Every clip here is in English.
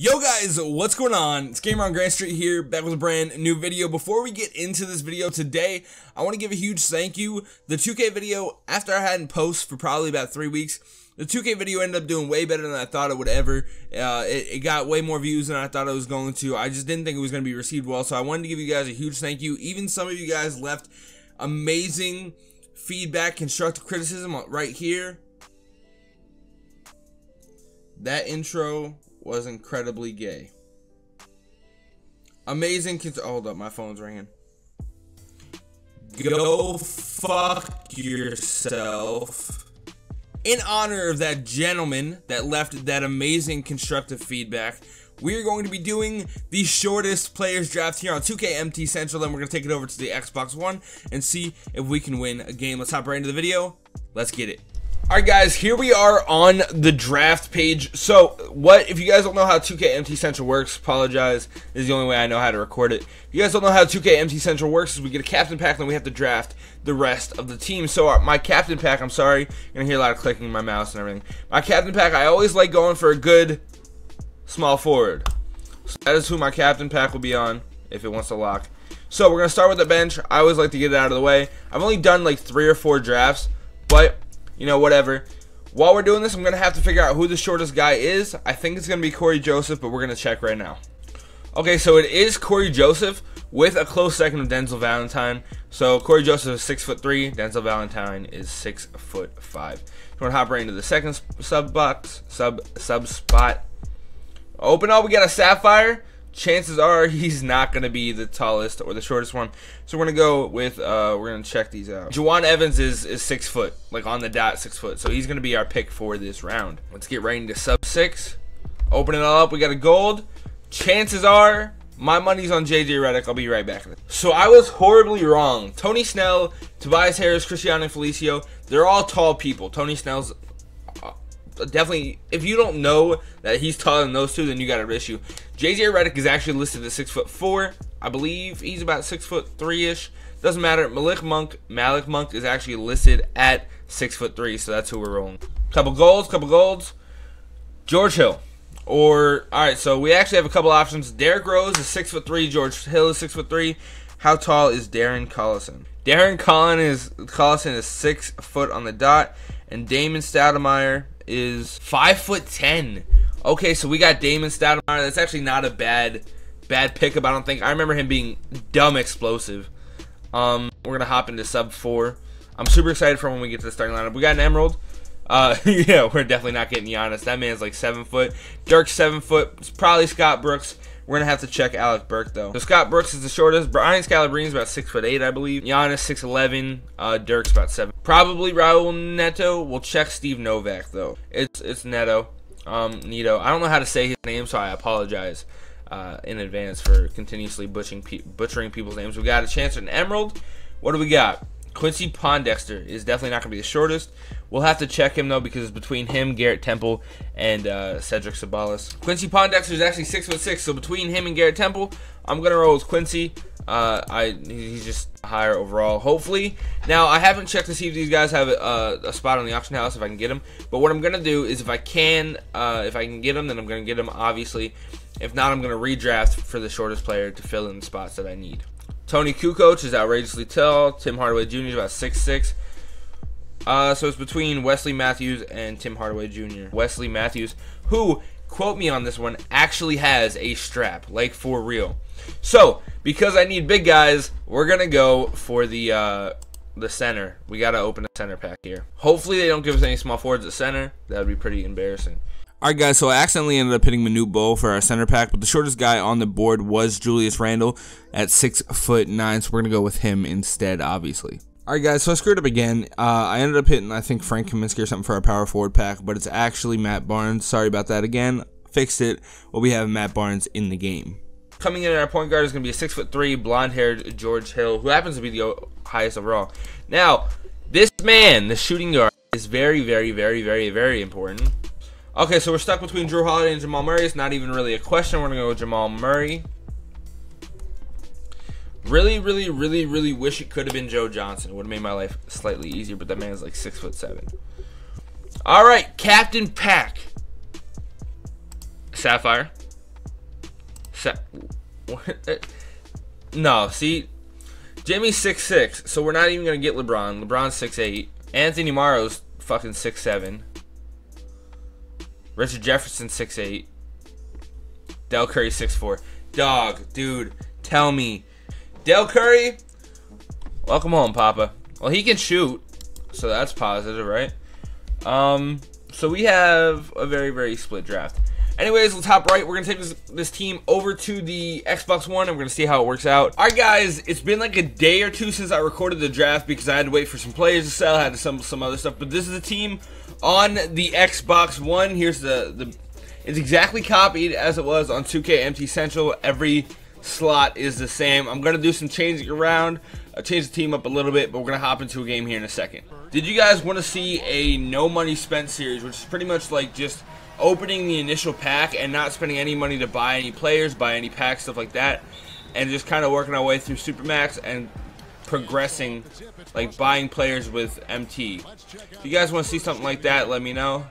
Yo guys, what's going on? It's Gamer on Grand Street here, back with a brand new video. Before we get into this video today, I want to give a huge thank you. The 2K video, after I hadn't posted for probably about 3 weeks, the 2K video ended up doing way better than I thought it would ever. It got way more views than I thought it was going to. I just didn't think it was going to be received well, so I wanted to give you guys a huge thank you. Even some of you guys left amazing feedback, constructive criticism right here. That intro was incredibly gay. Amazing. Hold up, my phone's ringing. Go fuck yourself. In honor of that gentleman that left that amazing constructive feedback, we're going to be doing the shortest players draft here on 2K MT Central. Then we're going to take it over to the Xbox One and see if we can win a game. Let's hop right into the video. Let's get it. Alright guys, here we are on the draft page. So, if you guys don't know how 2K MT Central works, apologize. This is the only way I know how to record it. If you guys don't know how 2K MT Central works, is we get a captain pack, and then we have to draft the rest of the team. So, my captain pack, I'm sorry, you're going to hear a lot of clicking in my mouse and everything. My captain pack, I always like going for a good small forward. So that is who my captain pack will be on, if it wants to lock. So, we're going to start with the bench. I always like to get it out of the way. I've only done like 3 or 4 drafts, but you know, whatever. While we're doing this, I'm going to have to figure out who the shortest guy is. I think it's going to be Corey Joseph, but we're going to check right now. Okay, so it is Corey Joseph with a close second of Denzel Valentine. So Corey Joseph is 6'3", Denzel Valentine is 6'5". You want to hop right into the second sub spot. Open up, we got a Sapphire. Chances are he's not going to be the tallest or the shortest one. So we're going to go with, we're going to check these out. Juwan Evans is 6 foot, like on the dot 6 foot. So he's going to be our pick for this round. Let's get right into sub 6. Open it all up. We got a gold. Chances are my money's on JJ Redick. I'll be right back. So I was horribly wrong. Tony Snell, Tobias Harris, Cristiano Felicio, they're all tall people. Tony Snell's definitely, if you don't know that he's taller than those two, then you got an issue. JJ Redick is actually listed at 6'4". I believe he's about 6'3" ish. Doesn't matter. Malik Monk is actually listed at 6'3", so that's who we're rolling. Couple golds. George Hill. Alright, so we actually have a couple options. Derrick Rose is 6'3", George Hill is 6'3". How tall is Darren Collison? Darren Collison is 6 foot on the dot, and Damon Stoudemire is 5'10". Okay, so we got Damon Stoudemire. That's actually not a bad pickup, I don't think. I remember him being dumb explosive. We're gonna hop into sub 4. I'm super excited for when we get to the starting lineup. We got an Emerald. Yeah, we're definitely not getting Giannis. That man's like 7 foot. Dirk's 7 foot. It's probably Scott Brooks. We're gonna have to check Alec Burke though. So Scott Brooks is the shortest. Brian Scalabrine's about 6'8", I believe. Giannis 6'11". Dirk's about 7. Probably Raul Neto. We'll check Steve Novak though. It's Neto. Neto. I don't know how to say his name, so I apologize in advance for continuously butchering people's names. We got a chance at an Emerald. What do we got? Quincy Pondexter is definitely not going to be the shortest. We'll have to check him, though, because it's between him, Garrett Temple, and Cedric Sabalas. Quincy Pondexter is actually 6'6", so between him and Garrett Temple, I'm going to roll with Quincy. He's just higher overall, hopefully. Now, I haven't checked to see if these guys have a spot on the auction house, if I can get them. But what I'm going to do is if I can get them, then I'm going to get them, obviously. If not, I'm going to redraft for the shortest player to fill in the spots that I need. Tony Kukoc is outrageously tall. Tim Hardaway Jr. is about 6'6". So it's between Wesley Matthews and Tim Hardaway Jr. Wesley Matthews, who, quote me on this one, actually has a strap, like for real. So, because I need big guys, we're going to go for the center. We got to open a center pack here. Hopefully they don't give us any small forwards at center. That would be pretty embarrassing. Alright guys, so I accidentally ended up hitting Manute Bol for our center pack, but the shortest guy on the board was Julius Randle at 6'9", so we're going to go with him instead, obviously. Alright guys, so I screwed up again. I ended up hitting, I think, Frank Kaminsky or something for our power forward pack, but it's actually Matt Barnes. Sorry about that again. Fixed it. Well, we have Matt Barnes in the game. Coming in at our point guard is going to be a 6'3", blonde-haired George Hill, who happens to be the highest overall. Now, this man, the shooting guard, is very, very, very, very, very important. Okay, so we're stuck between Drew Holiday and Jamal Murray. It's not even really a question. We're going to go with Jamal Murray. Really, really, really, really wish it could have been Joe Johnson. It would have made my life slightly easier, but that man's like 6'7". All right, Captain Pack. Sapphire. No, see, Jimmy's 6'6", so we're not even gonna get LeBron. LeBron's 6'8". Anthony Morrow's fucking 6'7". Richard Jefferson 6'8". Del Curry 6'4". Dog, dude, tell me, Del Curry, welcome home, Papa. Well, he can shoot, so that's positive, right? So we have a very, very split draft. Anyways, let's hop right. We're going to take this team over to the Xbox One, and we're going to see how it works out. All right, guys, it's been like a day or two since I recorded the draft because I had to wait for some players to sell. I had some other stuff. But this is the team on the Xbox One. Here's it's exactly copied as it was on 2K MT Central. Every slot is the same. I'm going to do some changing around. Change the team up a little bit, but we're going to hop into a game here in a second. Did you guys want to see a no money spent series, which is pretty much like just opening the initial pack and not spending any money to buy any players, buy any packs, stuff like that, and just kind of working our way through Supermax and progressing, like buying players with MT? If you guys want to see something like that, let me know.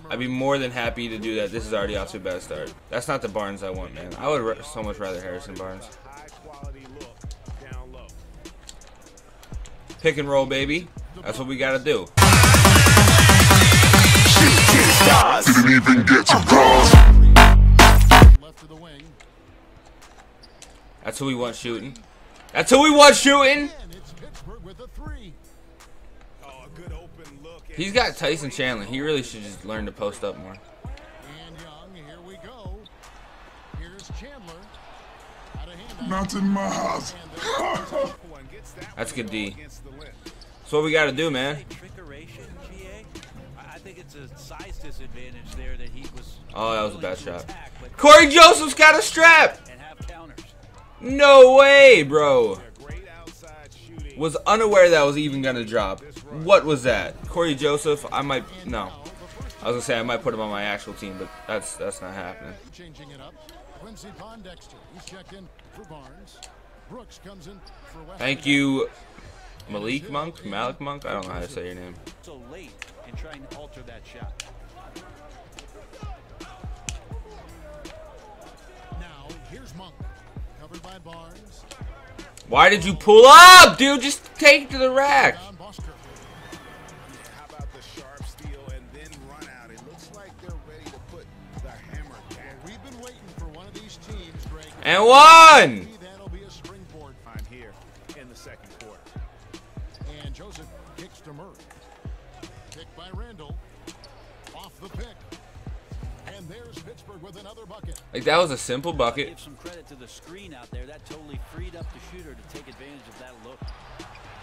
I'd be more than happy to do that. This is already off to a bad start. That's not the Barnes I want, man. I would so much rather Harrison Barnes. Pick and roll, baby. That's what we gotta do. Didn't even get to cross. That's who we want shooting. That's who we want shooting. He's got Tyson Chandler. He really should just learn to post up more. Not in my house. That's good D. That's what we got to do, man. Oh, that was a bad shot. Corey Joseph's got a strap. No way, bro. Was unaware that was even gonna drop. What was that? Corey Joseph? I might no. I was gonna say I might put him on my actual team, but that's not happening. Thank you, Malik Monk? Malik Monk? I don't know how to say your name. So late in trying to alter that shot. Now here's Monk, covered by Barnes. Why did you pull up, dude? Just take it to the rack. How about the sharp steal and then run out? It looks like they're ready to put the hammer down. We've been waiting for one of these teams, Greg. And one. That'll be a springboard. I'm here in the second quarter. And Joseph kicks to Murray. Picked by Randall. Off the pick. And there's Pittsburgh with another bucket. Like, that was a simple bucket. Give some credit to the screen out there. That totally freed up the shooter to take advantage of that look.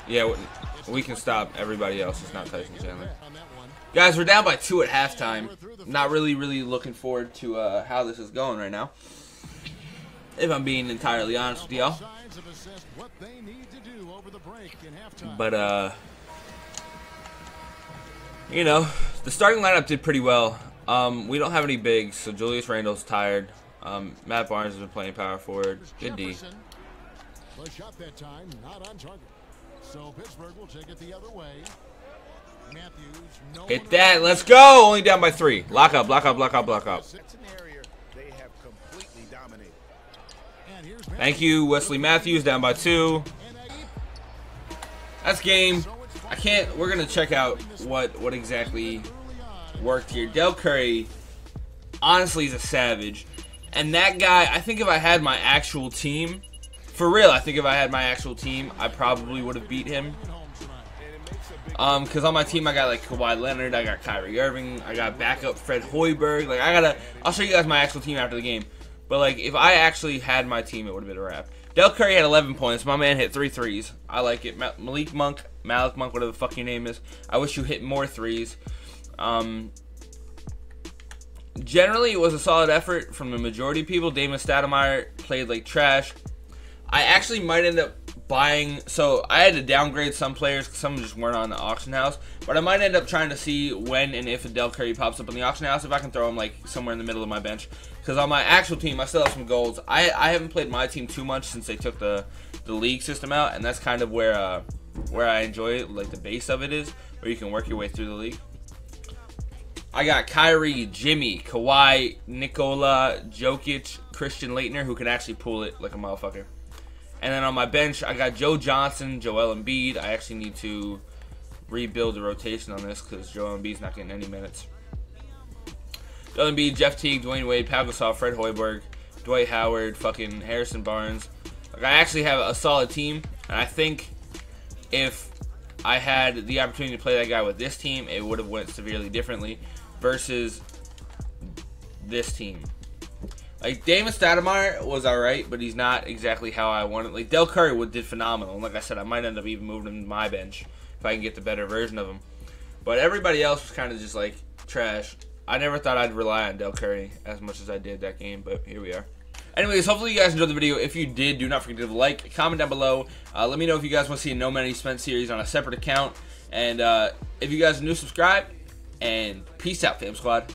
Yeah, we can stop everybody else. It's not Tyson Chandler. Guys, we're down by 2 at halftime. Not really looking forward to how this is going right now, if I'm being entirely honest with y'all. But, you know, the starting lineup did pretty well. We don't have any bigs, so Julius Randle's tired. Matt Barnes has been playing power forward. Good D. So Pittsburgh will take it the other way. Matthews, no Hit that. Let's go. Only down by 3. Lock up, lock up, lock up, lock up. Thank you, Wesley Matthews. Down by 2. That's game. I can't. We're gonna check out what exactly worked here. Del Curry, honestly, is a savage. And that guy, I think if I had my actual team, for real, I think if I had my actual team, I probably would have beat him. Because on my team, I got like Kawhi Leonard, I got Kyrie Irving, I got backup Fred Hoiberg. Like, I'll show you guys my actual team after the game. But like, if I actually had my team, it would have been a wrap. Del Curry had 11 points. My man hit 3 threes. I like it. Malik Monk, Malik Monk, whatever the fuck your name is. I wish you hit more threes. Generally, it was a solid effort from the majority of people. Damon Stoudemire played like trash. I actually might end up buying, so I had to downgrade some players because some just weren't on the auction house, but I might end up trying to see when and if a Del Curry pops up on the auction house, if I can throw him like somewhere in the middle of my bench, because on my actual team I still have some golds. I haven't played my team too much since they took the league system out, and that's kind of where I enjoy it, like the base of it is, where you can work your way through the league. I got Kyrie, Jimmy, Kawhi, Nikola, Jokic, Christian Laettner, who can actually pull it like a motherfucker. And then on my bench, I got Joe Johnson, Joel Embiid. I actually need to rebuild the rotation on this because Joel Embiid's not getting any minutes. Joel Embiid, Jeff Teague, Dwayne Wade, Pau Gasol, Fred Hoiberg, Dwight Howard, fucking Harrison Barnes. Like, I actually have a solid team, and I think if I had the opportunity to play that guy with this team, it would have went severely differently versus this team. Like, Damon Stoudemire was alright, but he's not exactly how I wanted. Like, Del Curry did phenomenal. And like I said, I might end up even moving him to my bench if I can get the better version of him. But everybody else was kind of just, like, trash. I never thought I'd rely on Del Curry as much as I did that game, but here we are. Anyways, hopefully you guys enjoyed the video. If you did, do not forget to leave a like, comment down below. Let me know if you guys want to see a No Money Spent series on a separate account. And if you guys are new, subscribe. And peace out, fam squad.